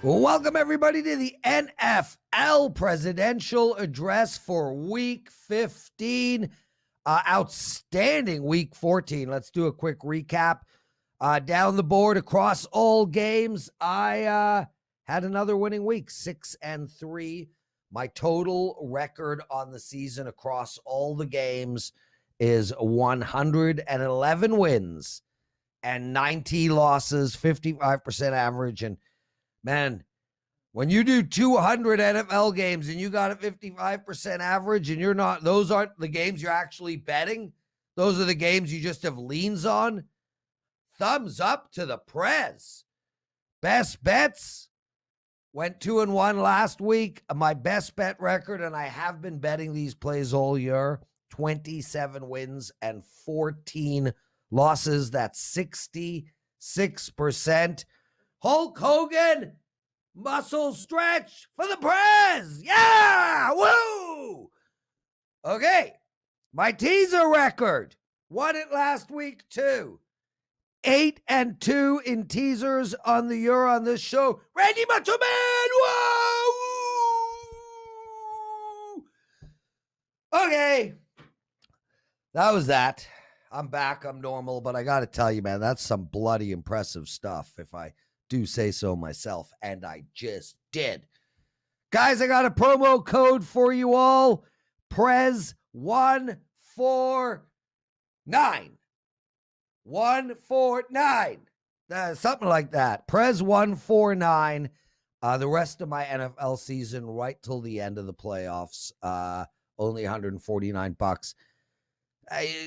Welcome, everybody, to the NFL Presidential Address for Week 15. Outstanding Week 14. Let's do a quick recap. Down the board across all games, I had another winning week, 6-3. My total record on the season across all the games is 111 wins and 90 losses, 55% average. And man, when you do 200 NFL games and you got a 55% average and you're not, those aren't the games you're actually betting. Those are the games you just have leans on. Thumbs up to the Prez. Best bets. Went 2-1 last week. My best bet record, and I have been betting these plays all year, 27 wins and 14 losses. That's 66%. Hulk Hogan, muscle stretch for the Prez. Yeah, woo. Okay, my teaser record. Won it last week too. 8-2 in teasers on the year on this show. Randy Macho Man, whoa. Okay, that was that. I'm back. I'm normal, but I got to tell you, man, that's some bloody impressive stuff if I do say so myself, and I just did. Guys, I got a promo code for you all. Prez 149. 149. Something like that. Prez 149. The rest of my NFL season right till the end of the playoffs. Only $149.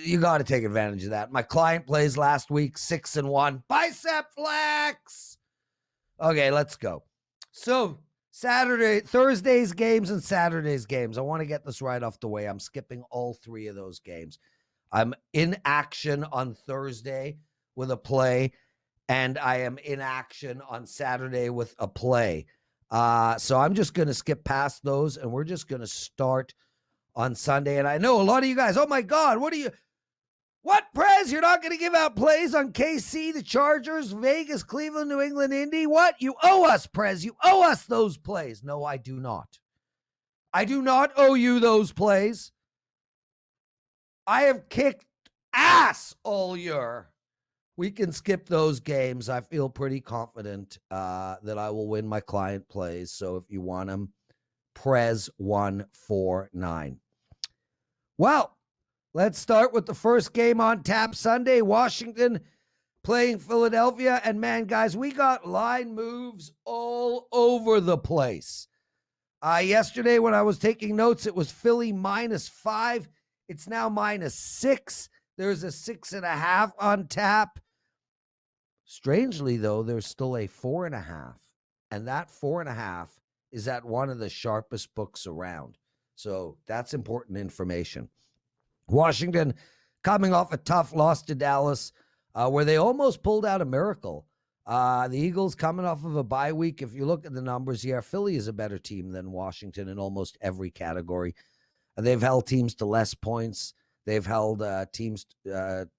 You got to take advantage of that. My client plays last week, 6-1. Bicep flex. Okay, let's go. So Thursday's games and Saturday's games. I want to get this right off the way. I'm skipping all three of those games. I'm in action on Thursday with a play, and I am in action on Saturday with a play. So I'm just going to skip past those, and we're just going to start on Sunday. And I know a lot of you guys, oh my God, what, Prez? You're not going to give out plays on KC, the Chargers, Vegas, Cleveland, New England, Indy? What? You owe us, Prez. You owe us those plays. No, I do not. I do not owe you those plays. I have kicked ass all year. We can skip those games. I feel pretty confident that I will win my client plays. So if you want them, Prez 149. Well, let's start with the first game on tap Sunday. Washington playing Philadelphia. And man, guys, we got line moves all over the place. Yesterday when I was taking notes, it was Philly -5. It's now -6. There's a 6.5 on tap. Strangely, though, there's still a 4.5. And that 4.5 is at one of the sharpest books around. So that's important information. Washington coming off a tough loss to Dallas, where they almost pulled out a miracle. The Eagles coming off of a bye week. If you look at the numbers here, Philly is a better team than Washington in almost every category. They've held teams to less points. They've held teams to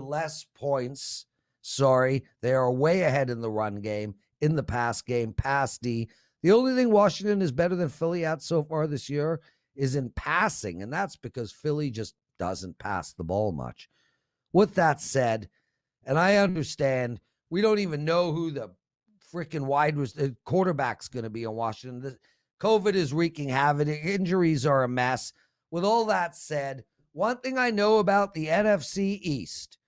less points. Sorry, they are way ahead in the run game, in the pass game, pass D. The only thing Washington is better than Philly at so far this year is in passing, and that's because Philly just doesn't pass the ball much. With that said, and I understand we don't even know who the freaking quarterback's going to be on Washington. COVID is wreaking havoc. Injuries are a mess. With all that said, one thing I know about the NFC East,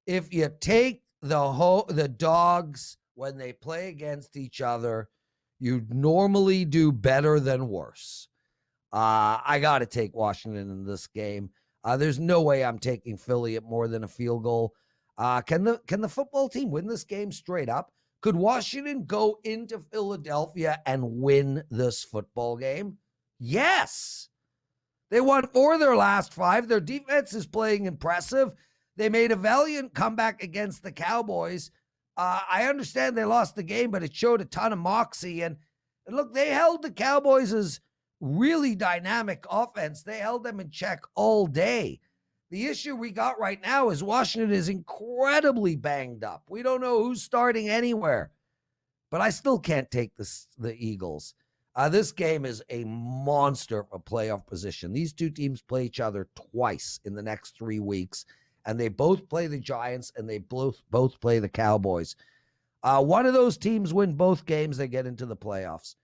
if you take the dogs when they play against each other, you normally do better than worse. I got to take Washington in this game. There's no way I'm taking Philly at more than a field goal. Can the football team win this game straight up? Could Washington go into Philadelphia and win this football game? Yes. They won 4 of their last 5. Their defense is playing impressive. They made a valiant comeback against the Cowboys. I understand they lost the game, but it showed a ton of moxie. And look, they held the Cowboys' really dynamic offense. They held them in check all day. The issue we got right now is Washington is incredibly banged up. We don't know who's starting anywhere. but I still can't take the Eagles. This game is a monster for playoff position. These two teams play each other twice in the next 3 weeks, and they both play the Giants and they both play the Cowboys. One of those teams win both games, they get into the playoffs.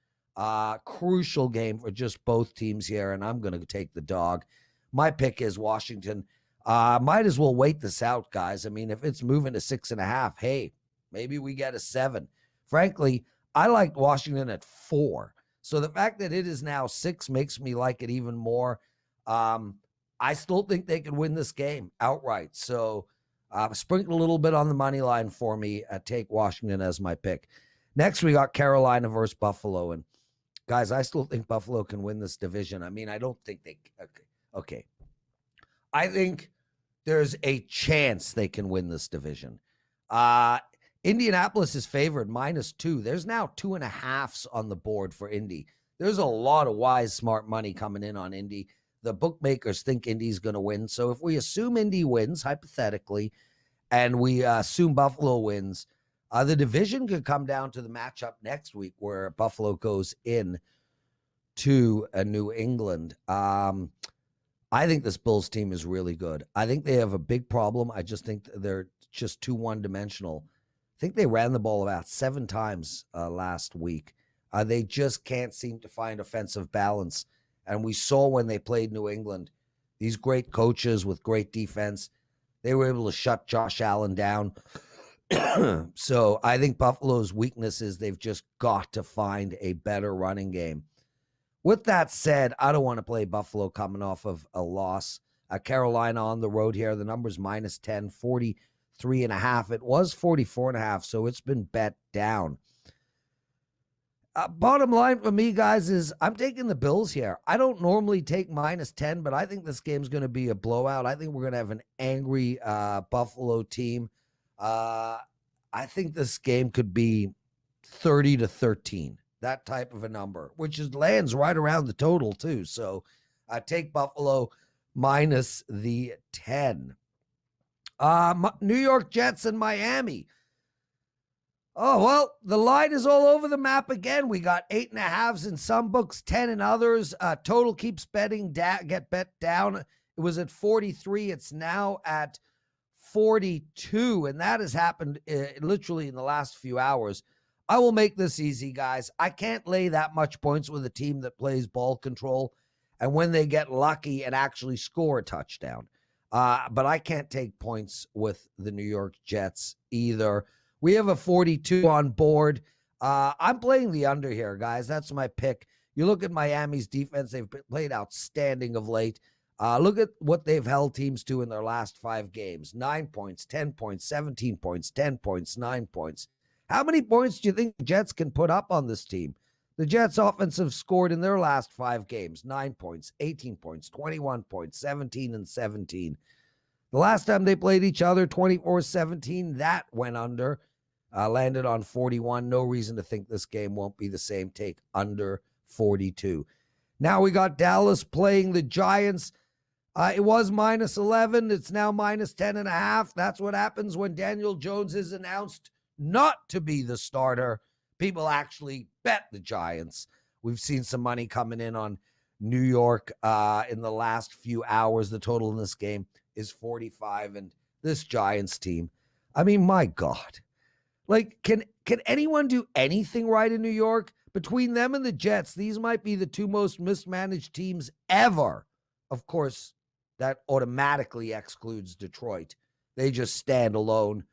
Crucial game for just both teams here, and I'm going to take the dog. My pick is Washington. Might as well wait this out, guys. I mean, if it's moving to 6.5, hey, maybe we get a 7. Frankly, I liked Washington at 4. So the fact that it is now 6 makes me like it even more. I still think they could win this game outright. So sprinkle a little bit on the money line for me. Take Washington as my pick. Next, we got Carolina versus Buffalo. And guys, I still think Buffalo can win this division. I mean, I don't think they okay. I think there's a chance they can win this division. Indianapolis is favored -2. There's now 2.5s on the board for Indy. There's a lot of wise, smart money coming in on Indy. The bookmakers think Indy's going to win. So if we assume Indy wins, hypothetically, and we assume Buffalo wins, the division could come down to the matchup next week where Buffalo goes in to New England. I think this Bills team is really good. I think they have a big problem. I just think they're just too one-dimensional. I think they ran the ball about 7 times last week. They just can't seem to find offensive balance. And we saw when they played New England, these great coaches with great defense, they were able to shut Josh Allen down. So I think Buffalo's weakness is they've just got to find a better running game. With that said, I don't want to play Buffalo coming off of a loss. Carolina on the road here, the number's -10, 43.5. It was 44.5, so it's been bet down. Bottom line for me, guys, is I'm taking the Bills here. I don't normally take -10, but I think this game's going to be a blowout. I think we're going to have an angry Buffalo team. I think this game could be 30-13, that type of a number, which lands right around the total too. So I take Buffalo -10. New York Jets and Miami. Oh, well, the line is all over the map again. We got 8.5s in some books, 10 in others. Total keeps get bet down. It was at 43. It's now at 42, and that has happened literally in the last few hours. I will make this easy, guys. I can't lay that much points with a team that plays ball control and when they get lucky and actually score a touchdown. But I can't take points with the New York Jets either. We have a 42 on board. I'm playing the under here, guys. That's my pick. You look at Miami's defense. They've played outstanding of late. Look at what they've held teams to in their last 5 games. 9 points, 10 points, 17 points, 10 points, 9 points. How many points do you think the Jets can put up on this team? The Jets offense have scored in their last 5 games. 9 points, 18 points, 21 points, 17 and 17. The last time they played each other, 24-17, that went under. Landed on 41. No reason to think this game won't be the same. Take under 42. Now we got Dallas playing the Giants. It was -11. It's now -10.5. That's what happens when Daniel Jones is announced not to be the starter. People actually bet the Giants. We've seen some money coming in on New York in the last few hours. The total in this game is 45. And this Giants team, I mean, my God. Like, can anyone do anything right in New York? Between them and the Jets, these might be the 2 most mismanaged teams ever. Of course, that automatically excludes Detroit. They just stand alone,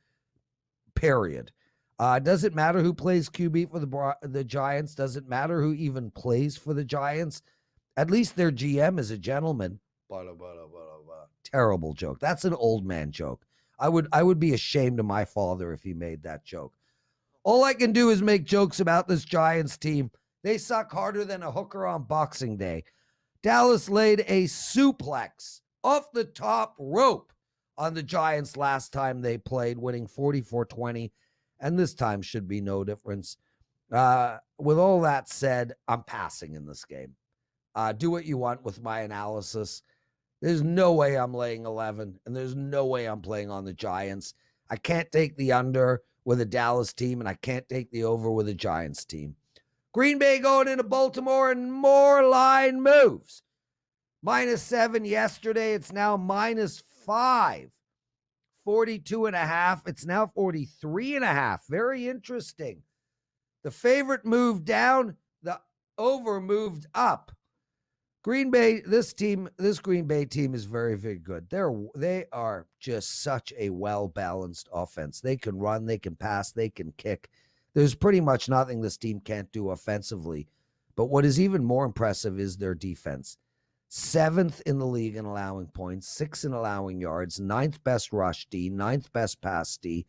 period. Doesn't matter who plays QB for the Giants. Doesn't matter who even plays for the Giants. At least their GM is a gentleman. Terrible joke. That's an old man joke. I would be ashamed of my father if he made that joke. All I can do is make jokes about this Giants team. They suck harder than a hooker on Boxing Day. Dallas laid a suplex off the top rope on the Giants last time they played, winning 44-20, and this time should be no difference. With all that said, I'm passing in this game. Do what you want with my analysis. There's no way I'm laying 11, and there's no way I'm playing on the Giants. I can't take the under with a Dallas team, and I can't take the over with a Giants team. Green Bay going into Baltimore, and more line moves. -7 yesterday. It's now -5. 42.5. It's now 43.5. Very interesting. The favorite moved down. The over moved up. Green Bay, this Green Bay team is very, very good. They are just such a well-balanced offense. They can run, they can pass, they can kick. There's pretty much nothing this team can't do offensively. But what is even more impressive is their defense. 7th in the league in allowing points, 6th in allowing yards, 9th best rush D, 9th best pass D.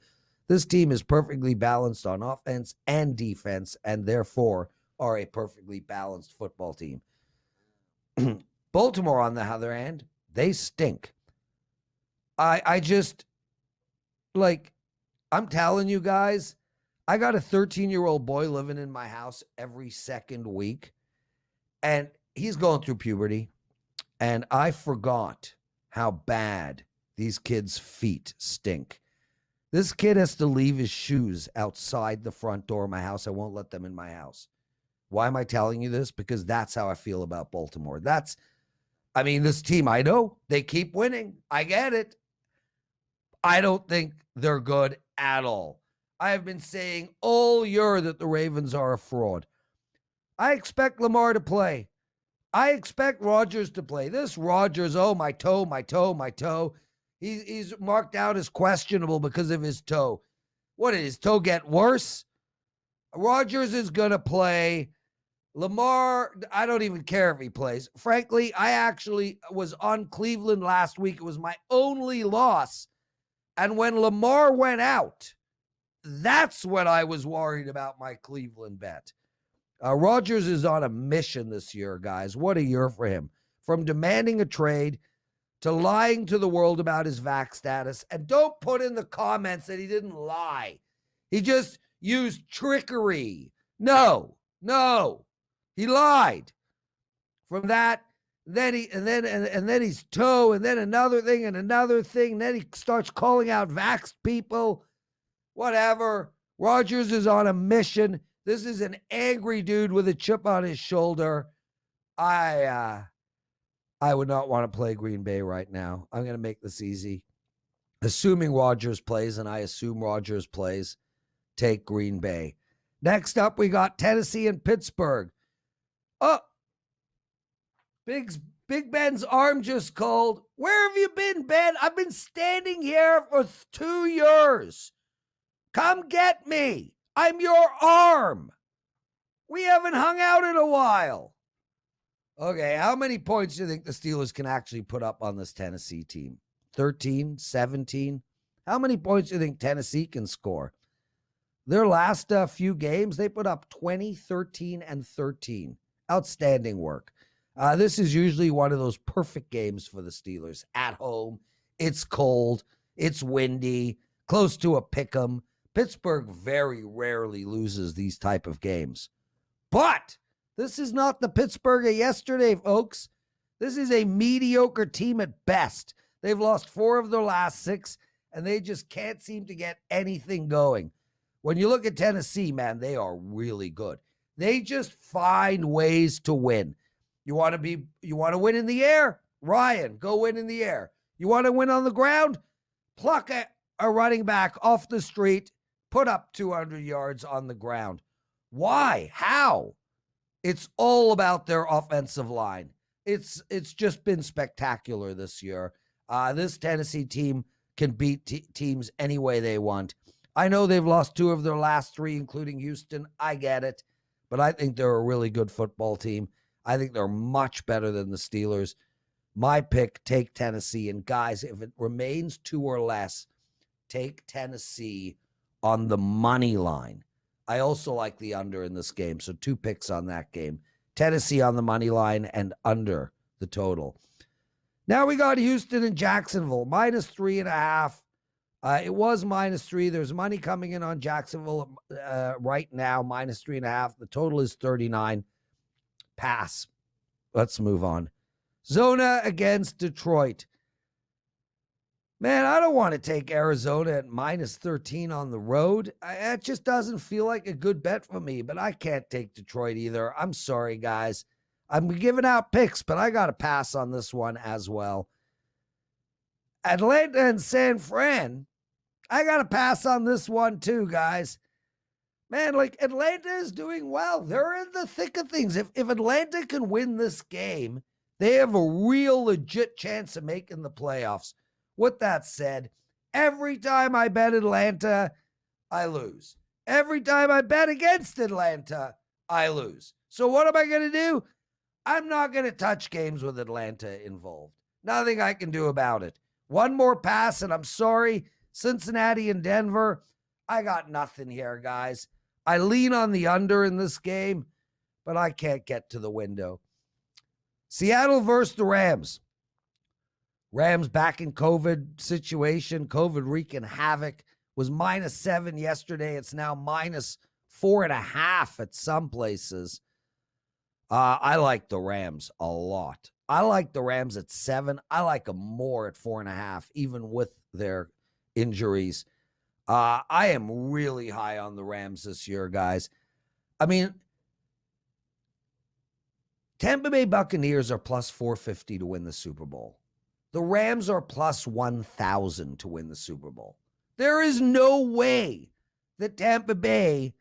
This team is perfectly balanced on offense and defense, and therefore are a perfectly balanced football team. Baltimore, on the other hand, they stink. I just, I'm telling you guys, I got a 13-year-old boy living in my house every second week, and he's going through puberty, and I forgot how bad these kids' feet stink. This kid has to leave his shoes outside the front door of my house. I won't let them in my house. Why am I telling you this? Because that's how I feel about Baltimore. This team, I know they keep winning. I get it. I don't think they're good at all. I have been saying all year that the Ravens are a fraud. I expect Lamar to play. I expect Rodgers to play. This Rodgers, my toe. He's marked out as questionable because of his toe. What, did his toe get worse? Rodgers is going to play. Lamar, I don't even care if he plays. Frankly, I actually was on Cleveland last week. It was my only loss. And when Lamar went out, that's when I was worried about my Cleveland bet. Rodgers is on a mission this year, guys. What a year for him. From demanding a trade to lying to the world about his vax status. And don't put in the comments that he didn't lie. He just used trickery. No. He lied. From that, then he's toe, and then another thing and another thing. And then he starts calling out vaxxed people. Whatever. Rodgers is on a mission. This is an angry dude with a chip on his shoulder. I would not want to play Green Bay right now. I'm going to make this easy. Assuming Rodgers plays, and I assume Rodgers plays, take Green Bay. Next up, we got Tennessee and Pittsburgh. Oh, Big Ben's arm just called. Where have you been, Ben? I've been standing here for 2 years. Come get me. I'm your arm. We haven't hung out in a while. Okay, how many points do you think the Steelers can actually put up on this Tennessee team? 13, 17? How many points do you think Tennessee can score? Their last few games, they put up 20, 13, and 13. Outstanding work. This is usually one of those perfect games for the Steelers. At home, it's cold, it's windy, close to a pick'em. Pittsburgh very rarely loses these type of games. But this is not the Pittsburgh of yesterday, folks. This is a mediocre team at best. They've lost 4 of their last 6, and they just can't seem to get anything going. When you look at Tennessee, man, they are really good. They just find ways to win. You want to win in the air? Ryan, go win in the air. You want to win on the ground? Pluck a running back off the street, put up 200 yards on the ground. Why? How? It's all about their offensive line. It's just been spectacular this year. This Tennessee team can beat teams any way they want. I know they've lost 2 of their last 3, including Houston. I get it. But I think they're a really good football team. I think they're much better than the Steelers. My pick, take Tennessee. And guys, if it remains 2 or less, take Tennessee on the money line. I also like the under in this game, so 2 picks on that game. Tennessee on the money line and under the total. Now we got Houston and Jacksonville, -3.5. It was -3. There's money coming in on Jacksonville right now, -3.5. The total is 39. Pass. Let's move on. Zona against Detroit. Man, I don't want to take Arizona at minus 13 on the road. It just doesn't feel like a good bet for me, but I can't take Detroit either. I'm sorry, guys. I'm giving out picks, but I got to pass on this one as well. Atlanta and San Fran, I got to pass on this one too, guys. Man, like Atlanta is doing well. They're in the thick of things. If Atlanta can win this game, they have a real legit chance of making the playoffs. With that said, every time I bet Atlanta, I lose. Every time I bet against Atlanta, I lose. So what am I going to do? I'm not going to touch games with Atlanta involved. Nothing I can do about it. One more pass, and I'm sorry, Cincinnati and Denver, I got nothing here, guys. I lean on the under in this game, but I can't get to the window. Seattle versus the Rams. Rams back in COVID situation, COVID wreaking havoc. Was -7 yesterday. It's now -4.5 at some places. I like the Rams a lot. I like the Rams at 7. I like them more at 4.5, even with their injuries. I am really high on the Rams this year, guys. I mean, Tampa Bay Buccaneers are plus 450 to win the Super Bowl. The Rams are plus 1,000 to win the Super Bowl. There is no way that Tampa Bay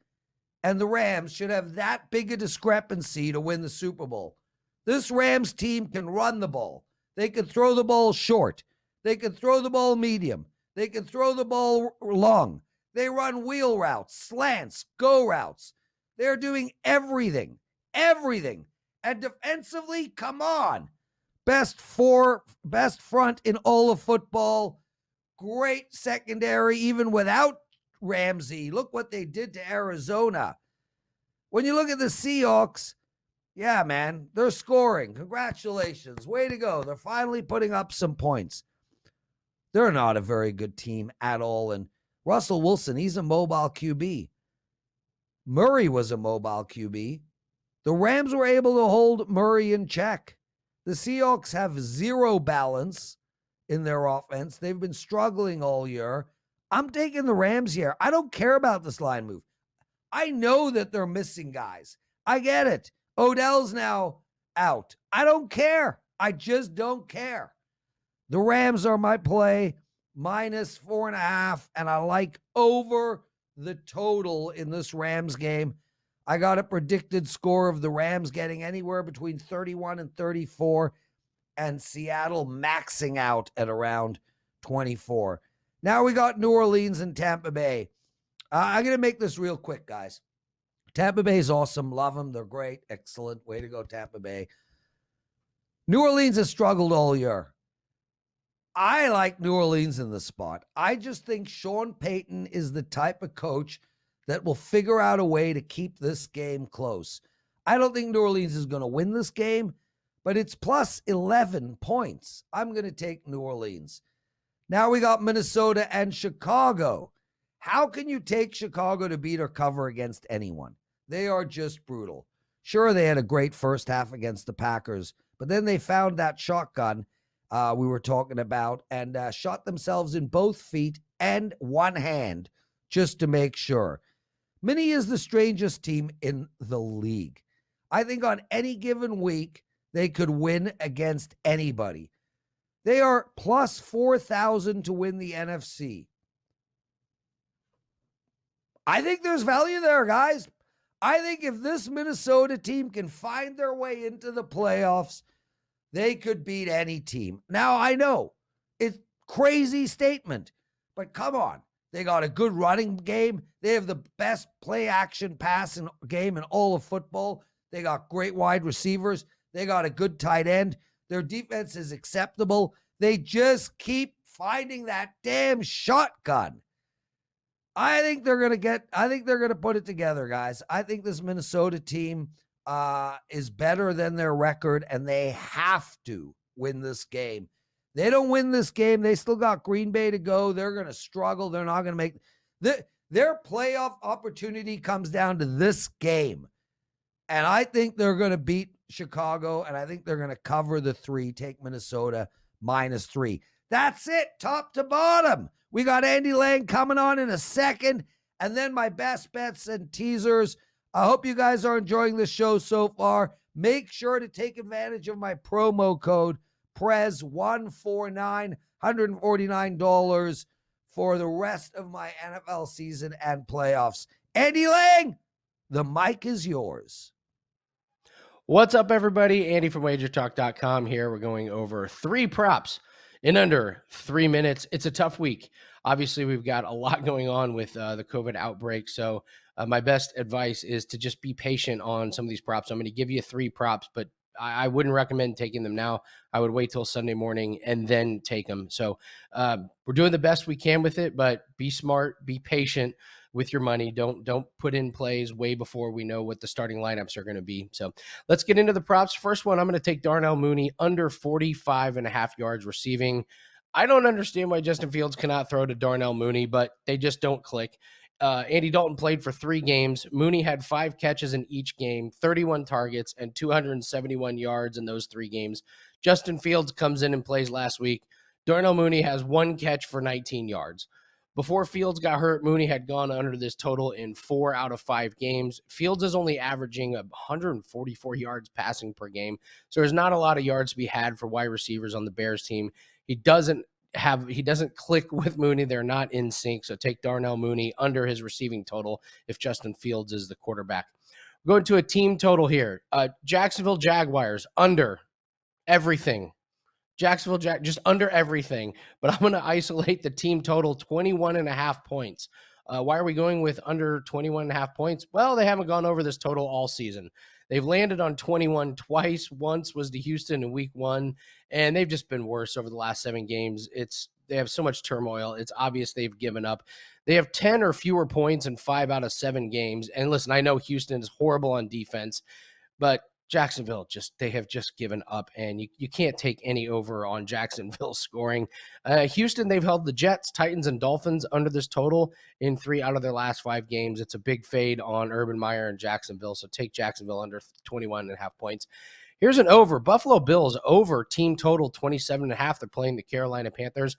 and the Rams should have that big a discrepancy to win the Super Bowl. This Rams team can run the ball. They can throw the ball short. They can throw the ball medium. They can throw the ball long. They run wheel routes, slants, go routes. They're doing everything. And defensively, come on. Best front in all of football. Great secondary, even without Ramsey. Look what they did to Arizona. When you look at the Seahawks, yeah, man, they're scoring. Congratulations. Way to go. They're finally putting up some points. They're not a very good team at all. And Russell Wilson, he's a mobile QB. Murray was a mobile QB. The Rams were able to hold Murray in check. The Seahawks have zero balance in their offense. They've been struggling all year. I'm taking the Rams here. I don't care about this line move. I know that they're missing guys. I get it. Odell's now out. I don't care. I just don't care. The Rams are my play, -4.5, and I like over the total in this Rams game. I got a predicted score of the Rams getting anywhere between 31 and 34, and Seattle maxing out at around 24. Now we got New Orleans and Tampa Bay. I'm going to make this real quick, guys. Tampa Bay is awesome. Love them. They're great. Excellent. Way to go, Tampa Bay. New Orleans has struggled all year. I like New Orleans in the spot. I just think Sean Payton is the type of coach that will figure out a way to keep this game close. I don't think New Orleans is going to win this game, but it's plus 11 points. I'm going to take New Orleans. Now we got Minnesota and Chicago. How can you take Chicago to beat or cover against anyone? They are just brutal. Sure, they had a great first half against the Packers, but then they found that shotgun we were talking about and shot themselves in both feet and one hand just to make sure. Minnie is the strangest team in the league. I think on any given week, they could win against anybody. They are plus 4,000 to win the NFC. I think there's value there, guys. I think if this Minnesota team can find their way into the playoffs, they could beat any team. Now, I know it's crazy statement, but come on. They got a good running game. They have the best play action passing game in all of football. They got great wide receivers. They got a good tight end. Their defense is acceptable. They just keep finding that damn shotgun. I think they're going to put it together, guys. I think this Minnesota team is better than their record, and they have to win this game. They don't win this game, they still got Green Bay to go. They're going to struggle. They're not going to make their playoff opportunity comes down to this game. And I think they're going to beat Chicago, and I think they're going to cover the 3, take Minnesota -3. That's it, top to bottom. We got Andy Lang coming on in a second, and then my best bets and teasers. I hope you guys are enjoying the show so far. Make sure to take advantage of my promo code Prez149, $149 for the rest of my NFL season and playoffs. Andy Lang, the mic is yours. What's up, everybody? Andy from WagerTalk.com here. We're going over 3 props in under 3 minutes. It's a tough week. Obviously, we've got a lot going on with the COVID outbreak. So my best advice is to just be patient on some of these props. I'm going to give you 3 props, but I wouldn't recommend taking them now. I would wait till Sunday morning and then take them. So we're doing the best we can with it, but be smart, be patient with your money. Don't put in plays way before we know what the starting lineups are going to be. So let's get into the props. First one, I'm going to take Darnell Mooney under 45.5 yards receiving. I don't understand why Justin Fields cannot throw to Darnell Mooney, but they just don't click. Andy Dalton played for 3 games. Mooney had 5 catches in each game, 31 targets, and 271 yards in those 3 games. Justin Fields comes in and plays last week. Darnell Mooney has 1 catch for 19 yards. Before Fields got hurt, Mooney had gone under this total in 4 out of 5 games. Fields is only averaging 144 yards passing per game, so there's not a lot of yards to be had for wide receivers on the Bears team. He doesn't click with Mooney. They're not in sync, so take Darnell Mooney under his receiving total if Justin Fields is the quarterback. We're going to a team total here. Jacksonville Jaguars under everything. Jacksonville just under everything, but I'm going to isolate the team total 21.5 points. Why are we going with under 21.5 points? Well, they haven't gone over this total all season. They've landed on 21 twice. Once was to Houston in week 1, and they've just been worse over the last 7 games. They have so much turmoil. It's obvious they've given up. They have 10 or fewer points in 5 out of 7 games. And listen, I know Houston is horrible on defense, but Jacksonville they have just given up, and you can't take any over on Jacksonville scoring. Houston, they've held the Jets, Titans, and Dolphins under this total in 3 out of their last 5 games. It's a big fade on Urban Meyer and Jacksonville, so take Jacksonville under 21.5 points. Here's an over. Buffalo Bills over team total 27.5. They're playing the Carolina Panthers.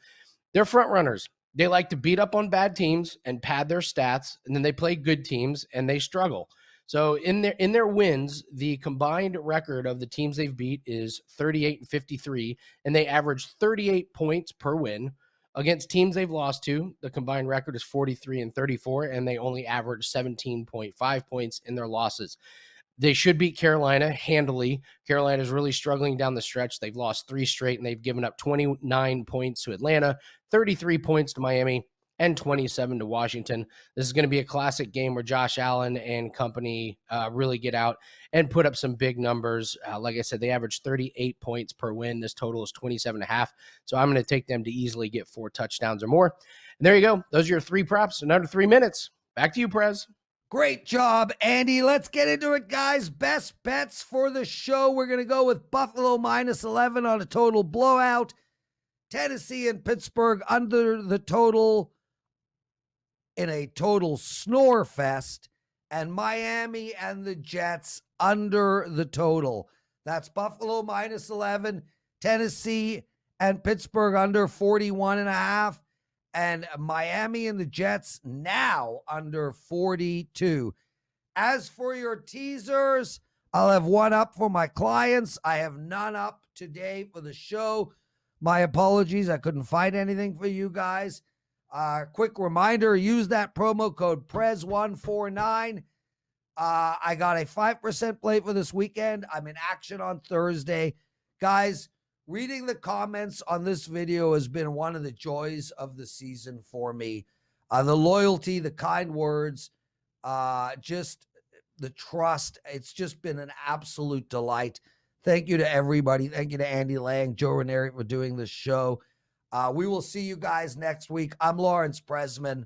They're front runners. They like to beat up on bad teams and pad their stats, and then they play good teams and they struggle. So in their wins, the combined record of the teams they've beat is 38-53, and they average 38 points per win. Against teams they've lost to, the combined record is 43-34, and they only average 17.5 points in their losses. They should beat Carolina handily. Carolina is really struggling down the stretch. They've lost 3 straight, and they've given up 29 points to Atlanta, 33 points to Miami, and 27 to Washington. This is going to be a classic game where Josh Allen and company really get out and put up some big numbers. Like I said, they average 38 points per win. This total is 27.5. So I'm going to take them to easily get 4 touchdowns or more. And there you go. Those are your 3 props in under 3 minutes. Back to you, Prez. Great job, Andy. Let's get into it, guys. Best bets for the show. We're going to go with Buffalo -11 on a total blowout. Tennessee and Pittsburgh under the total in a total snore fest, and Miami and the Jets under the total. That's Buffalo -11, Tennessee and Pittsburgh under 41.5, and Miami and the Jets now under 42. As for your teasers, I'll have one up for my clients. I have none up today for the show. My apologies. I couldn't find anything for you guys. Quick reminder, use that promo code Prez149. I got a 5% play for this weekend. I'm in action on Thursday. Guys, reading the comments on this video has been one of the joys of the season for me. The loyalty, the kind words, just the trust. It's just been an absolute delight. Thank you to everybody. Thank you to Andy Lang, Joe Ranieri for doing this show. We will see you guys next week. I'm Lawrence Presman.